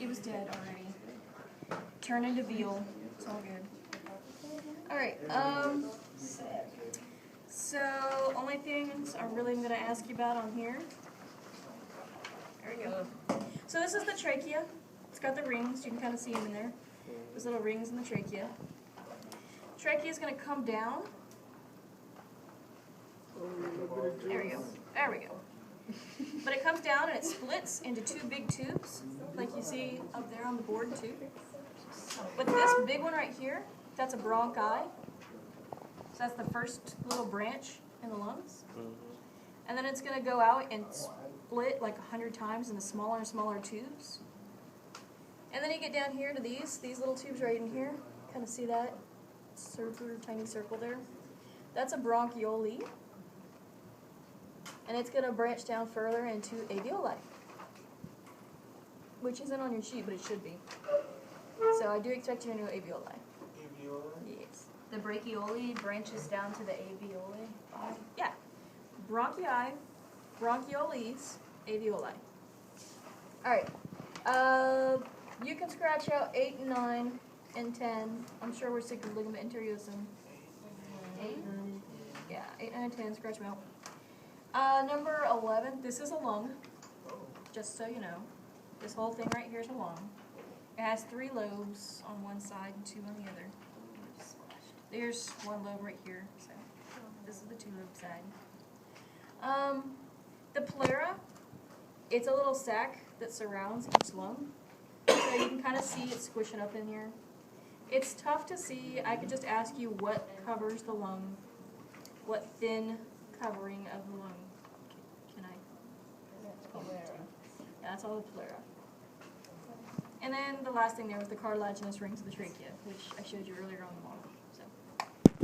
It was dead already. Turned into veal. It's all good. Alright, so only things I really am going to ask you about on here. There we go. So this is the trachea. It's got the rings. You can kind of see them in there. There's little rings in the trachea. Trachea is going to come down. There we go. There we go. But it comes down and it splits into two big tubes, like you see up there on the board too. But this big one right here, that's a bronchi. So that's the first little branch in the lungs. And then it's going to go out and split like 100 times into smaller and smaller tubes. And then you get down here to these little tubes right in here. Kind of see that circular, tiny circle there? That's a bronchiole. And it's going to branch down further into alveoli, which isn't on your sheet, but it should be. So I do expect you to know alveoli. Alveoli? Yes. The brachiole branches down to the alveoli? Yeah. Bronchi, bronchioles, alveoli. Alright. You can scratch out 8 and 9 and 10. I'm sure we're sick of ligament interiosum. 8? Yeah, 8, 9, and 10. Scratch them out. Number 11, this is a lung, just so you know. This whole thing right here is a lung. It has 3 lobes on one side and 2 on the other. There's 1 lobe right here, so this is the 2-lobe side. The pleura, it's a little sac that surrounds each lung. So you can kind of see it squishing up in here. It's tough to see. I could just ask you what covers the lung, what thin covering of the lung. Can I? Yeah, that's all the pleura. And then the last thing there was the cartilaginous rings of the trachea, which I showed you earlier on the model.